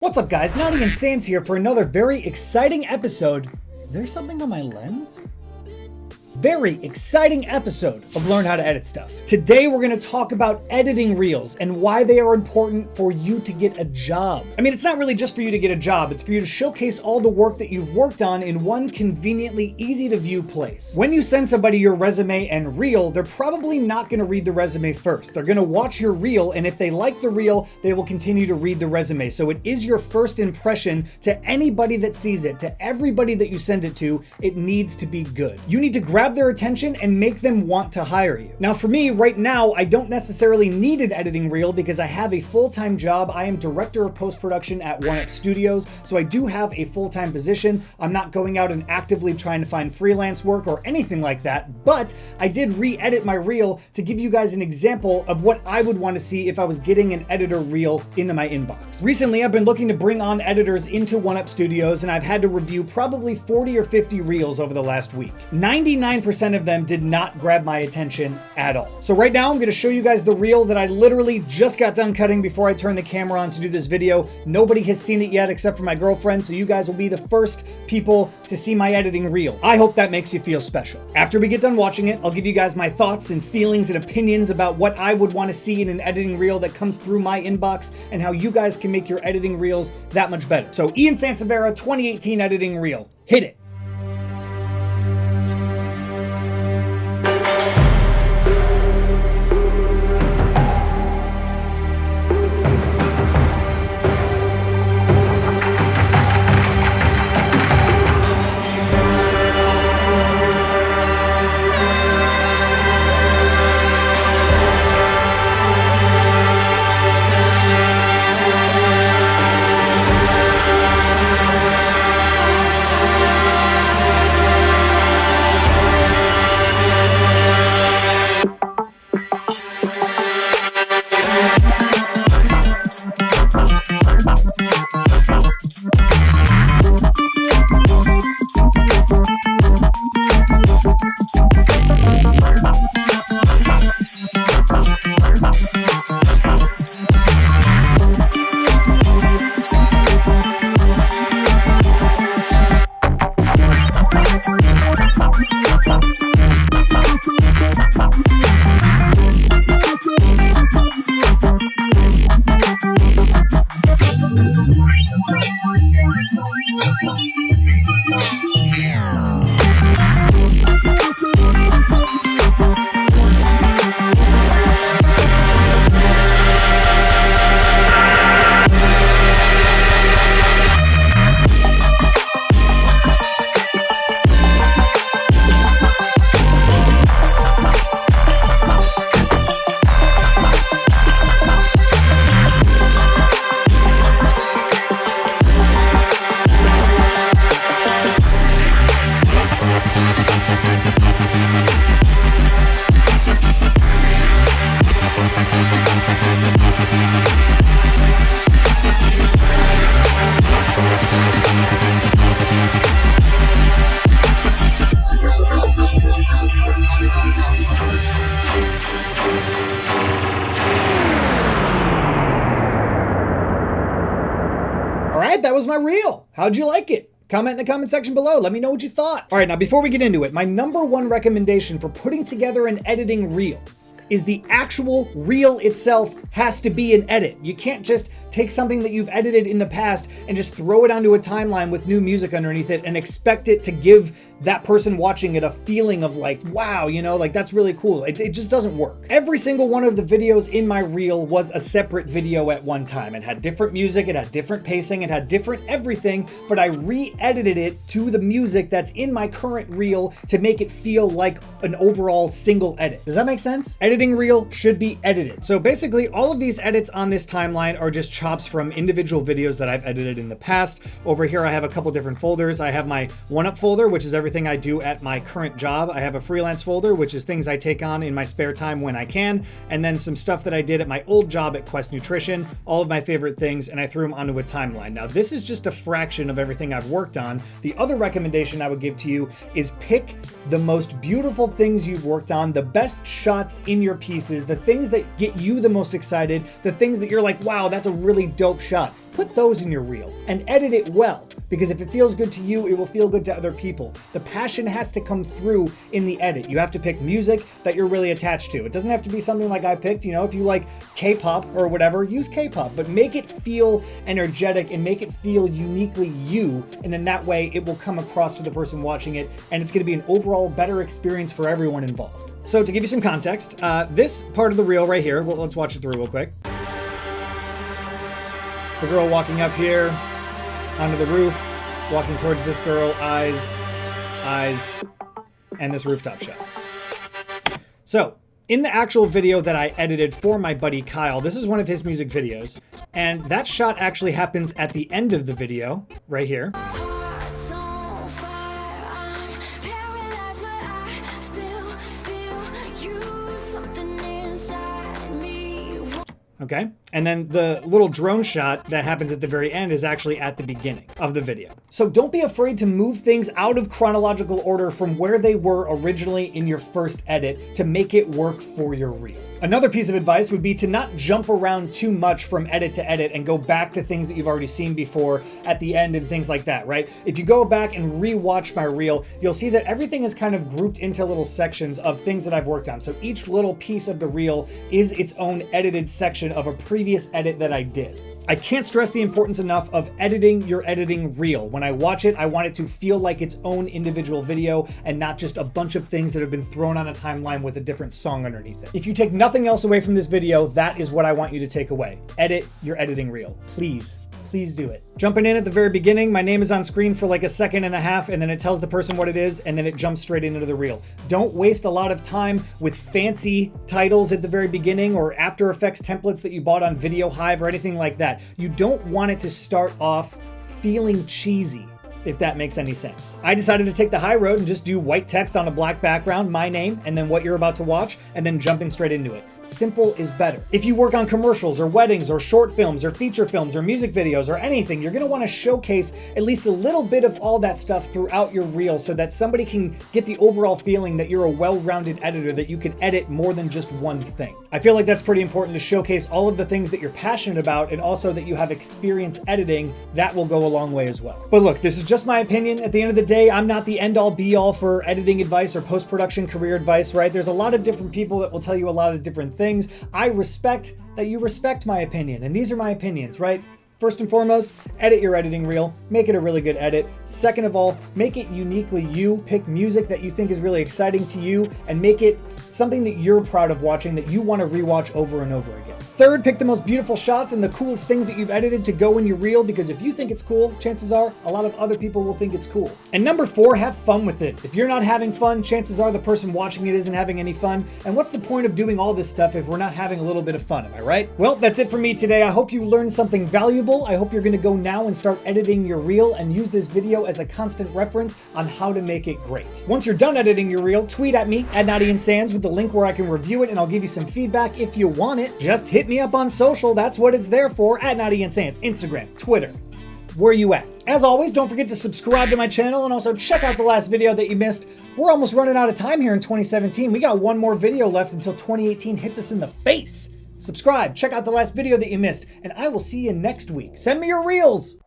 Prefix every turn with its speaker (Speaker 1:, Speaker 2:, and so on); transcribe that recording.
Speaker 1: What's up guys, Naughty and Sans here for another very exciting episode. Is there something on my lens? Very exciting episode of Learn How to Edit Stuff. Today we're going to talk about editing reels and why they are important for you to get a job. I mean, it's not really just for you to get a job, it's for you to showcase all the work that you've worked on in one conveniently easy to view place. When you send somebody your resume and reel, they're probably not going to read the resume first. They're going to watch your reel, and if they like the reel, they will continue to read the resume. So it is your first impression to anybody that sees it, to everybody that you send it to. It needs to be good. You need to grab their attention and make them want to hire you. Now for me, right now, I don't necessarily need an editing reel because I have a full-time job. I am director of post-production at 1UP Studios, so I do have a full-time position. I'm not going out and actively trying to find freelance work or anything like that, but I did re-edit my reel to give you guys an example of what I would want to see if I was getting an editor reel into my inbox. Recently, I've been looking to bring on editors into 1UP Studios, and I've had to review probably 40 or 50 reels over the last week. 99% of them did not grab my attention at all. So right now I'm going to show you guys the reel that I literally just got done cutting before I turned the camera on to do this video. Nobody has seen it yet except for my girlfriend, so you guys will be the first people to see my editing reel. I hope that makes you feel special. After we get done watching it, I'll give you guys my thoughts and feelings and opinions about what I would want to see in an editing reel that comes through my inbox and how you guys can make your editing reels that much better. So Ian Sanseverra 2018 editing reel. Hit it. Alright, that was my reel. How'd you like it? Comment in the comment section below. Let me know what you thought. Alright, now before we get into it, my number one recommendation for putting together an editing reel is the actual reel itself has to be an edit. You can't just take something that you've edited in the past and just throw it onto a timeline with new music underneath it and expect it to give that person watching it a feeling of like, wow, you know, like that's really cool. It just doesn't work. Every single one of the videos in my reel was a separate video at one time. It had different music, it had different pacing, it had different everything, but I re-edited it to the music that's in my current reel to make it feel like an overall single edit. Does that make sense? Editing reel should be edited. So basically all of these edits on this timeline are just chops from individual videos that I've edited in the past. Over here I have a couple different folders. I have my 1UP folder, which is everything I do at my current job. I have a freelance folder, which is things I take on in my spare time when I can, and then some stuff that I did at my old job at Quest Nutrition, all of my favorite things, and I threw them onto a timeline. Now this is just a fraction of everything I've worked on. The other recommendation I would give to you is pick the most beautiful things you've worked on, the best shots in your pieces, the things that get you the most excited, the things that you're like, wow, that's a really dope shot. put those in your reel and edit it well, because if it feels good to you, it will feel good to other people. The passion has to come through in the edit. You have to pick music that you're really attached to. It doesn't have to be something like I picked, you know, if you like K-pop or whatever, use K-pop, but make it feel energetic and make it feel uniquely you, and then that way it will come across to the person watching it, and it's gonna be an overall better experience for everyone involved. So to give you some context, this part of the reel right here, well, let's watch it through real quick. The girl walking up here onto the roof, walking towards this girl, eyes, and this rooftop shot. So in the actual video that I edited for my buddy Kyle, this is one of his music videos, and that shot actually happens at the end of the video, right here. Okay, and then the little drone shot that happens at the very end is actually at the beginning of the video. So don't be afraid to move things out of chronological order from where they were originally in your first edit to make it work for your reel. Another piece of advice would be to not jump around too much from edit to edit and go back to things that you've already seen before at the end and things like that, right? If you go back and re-watch my reel, you'll see that everything is kind of grouped into little sections of things that I've worked on. So each little piece of the reel is its own edited section of a previous edit that I did. I can't stress the importance enough of editing your editing reel. When I watch it, I want it to feel like its own individual video and not just a bunch of things that have been thrown on a timeline with a different song underneath it. If you take nothing else away from this video, that is what I want you to take away. Edit your editing reel, please. Please do it. Jumping in at the very beginning, my name is on screen for like a second and a half, and then it tells the person what it is, and then it jumps straight into the reel. Don't waste a lot of time with fancy titles at the very beginning or After Effects templates that you bought on Video Hive or anything like that. You don't want it to start off feeling cheesy, if that makes any sense. I decided to take the high road and just do white text on a black background, my name, and then what you're about to watch, and then jumping straight into it. Simple is better. If you work on commercials or weddings or short films or feature films or music videos or anything, you're gonna wanna showcase at least a little bit of all that stuff throughout your reel so that somebody can get the overall feeling that you're a well-rounded editor, that you can edit more than just one thing. I feel like that's pretty important to showcase all of the things that you're passionate about and also that you have experience editing. That will go a long way as well. But look, this is just my opinion. At the end of the day, I'm not the end-all be-all for editing advice or post-production career advice, right? There's a lot of different people that will tell you a lot of different things. I respect that you respect my opinion, and these are my opinions, right? First and foremost, edit your editing reel, make it a really good edit. Second of all, make it uniquely you, pick music that you think is really exciting to you, and make it something that you're proud of watching, that you want to rewatch over and over again. Third, pick the most beautiful shots and the coolest things that you've edited to go in your reel, because if you think it's cool, chances are a lot of other people will think it's cool. And number 4, have fun with it. If you're not having fun, chances are the person watching it isn't having any fun. And what's the point of doing all this stuff if we're not having a little bit of fun, am I right? Well, that's it for me today. I hope you learned something valuable. I hope you're gonna go now and start editing your reel and use this video as a constant reference on how to make it great. Once you're done editing your reel, tweet at me, @NaughtyandSans, with the link where I can review it and I'll give you some feedback if you want it. Just hit me up on social. That's what it's there for, @NaughtyandSans, Instagram, Twitter. Where you at? As always, don't forget to subscribe to my channel and also check out the last video that you missed. We're almost running out of time here in 2017. We got one more video left until 2018 hits us in the face. Subscribe, check out the last video that you missed, and I will see you next week. Send me your reels.